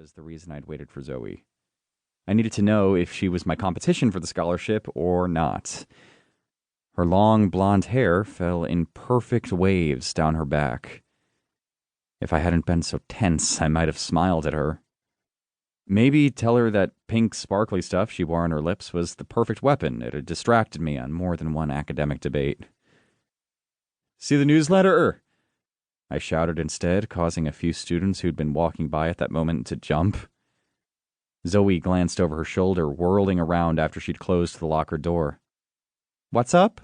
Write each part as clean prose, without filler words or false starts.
was the reason I'd waited for Zoey. I needed to know if she was my competition for the scholarship or not. Her long blonde hair fell in perfect waves down her back. If I hadn't been so tense, I might have smiled at her. Maybe tell her that pink sparkly stuff she wore on her lips was the perfect weapon. It had distracted me on more than one academic debate. "See the newsletter?" I shouted instead, causing a few students who'd been walking by at that moment to jump. Zoey glanced over her shoulder, whirling around after she'd closed the locker door. "What's up?"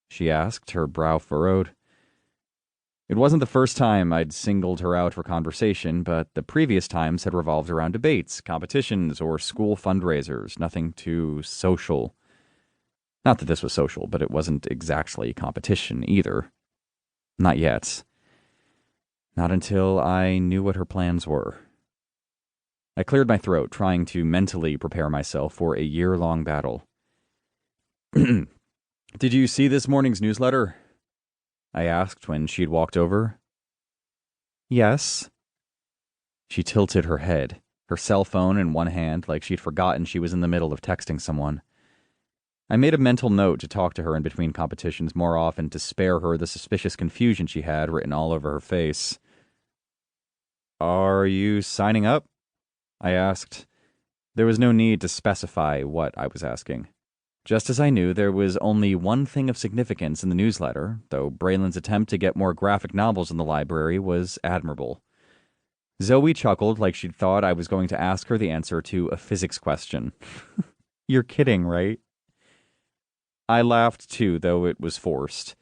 she asked, her brow furrowed. It wasn't the first time I'd singled her out for conversation, but the previous times had revolved around debates, competitions, or school fundraisers, nothing too social. Not that this was social, but it wasn't exactly competition either. Not yet. Not until I knew what her plans were. I cleared my throat, trying to mentally prepare myself for a year-long battle. "Did you see this morning's newsletter?" I asked when she'd walked over. "Yes." She tilted her head, her cell phone in one hand like she'd forgotten she was in the middle of texting someone. I made a mental note to talk to her in between competitions more often to spare her the suspicious confusion she had written all over her face. "Are you signing up?" I asked. There was no need to specify what I was asking. Just as I knew there was only one thing of significance in the newsletter, though Braylon's attempt to get more graphic novels in the library was admirable. Zoey chuckled like she'd thought I was going to ask her the answer to a physics question. "You're kidding, right?" I laughed too, though it was forced.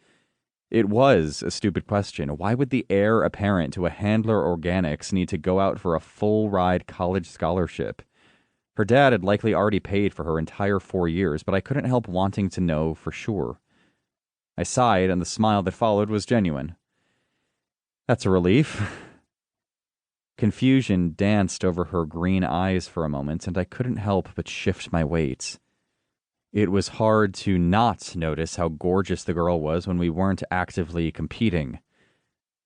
It was a stupid question. Why would the heir apparent to a Handler Organics need to go out for a full-ride college scholarship? Her dad had likely already paid for her entire 4 years, but I couldn't help wanting to know for sure. I sighed, and the smile that followed was genuine. "That's a relief." Confusion danced over her green eyes for a moment, and I couldn't help but shift my weight. It was hard to not notice how gorgeous the girl was when we weren't actively competing,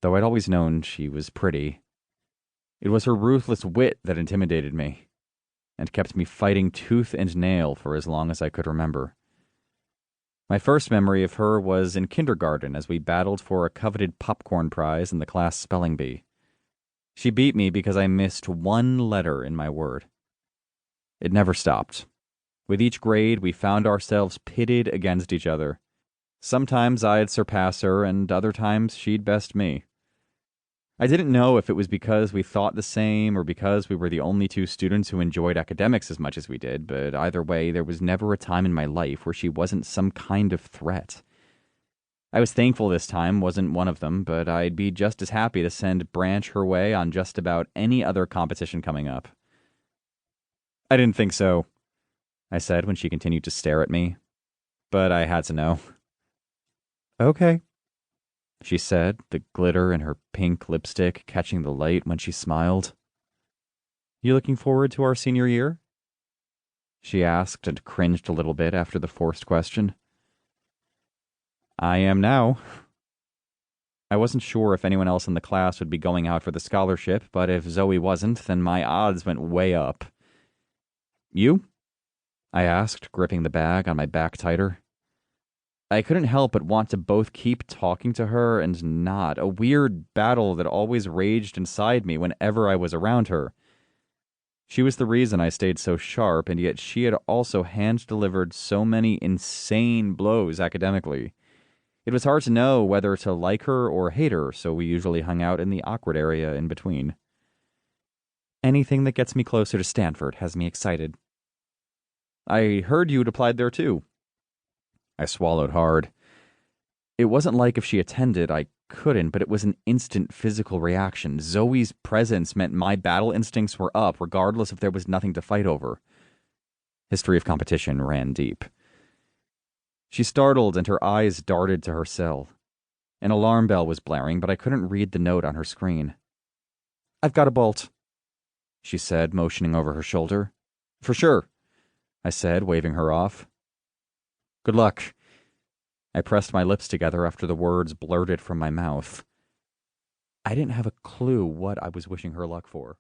though I'd always known she was pretty. It was her ruthless wit that intimidated me, and kept me fighting tooth and nail for as long as I could remember. My first memory of her was in kindergarten as we battled for a coveted popcorn prize in the class spelling bee. She beat me because I missed one letter in my word. It never stopped. With each grade, we found ourselves pitted against each other. Sometimes I'd surpass her, and other times she'd best me. I didn't know if it was because we thought the same or because we were the only two students who enjoyed academics as much as we did, but either way, there was never a time in my life where she wasn't some kind of threat. I was thankful this time wasn't one of them, but I'd be just as happy to send Branch her way on just about any other competition coming up. "I didn't think so," I said when she continued to stare at me, but I had to know. "Okay," she said, the glitter in her pink lipstick catching the light when she smiled. "You looking forward to our senior year?" she asked and cringed a little bit after the forced question. "I am now." I wasn't sure if anyone else in the class would be going out for the scholarship, but if Zoey wasn't, then my odds went way up. "You?" I asked, gripping the bag on my back tighter. I couldn't help but want to both keep talking to her and not, a weird battle that always raged inside me whenever I was around her. She was the reason I stayed so sharp, and yet she had also hand-delivered so many insane blows academically. It was hard to know whether to like her or hate her, so we usually hung out in the awkward area in between. "Anything that gets me closer to Stanford has me excited." "I heard you'd applied there too." I swallowed hard. It wasn't like if she attended, I couldn't, but it was an instant physical reaction. Zoey's presence meant my battle instincts were up, regardless if there was nothing to fight over. History of competition ran deep. She startled and her eyes darted to her cell. An alarm bell was blaring, but I couldn't read the note on her screen. "I've got a bolt," she said, motioning over her shoulder. "For sure," I said, waving her off. "Good luck." I pressed my lips together after the words blurted from my mouth. I didn't have a clue what I was wishing her luck for.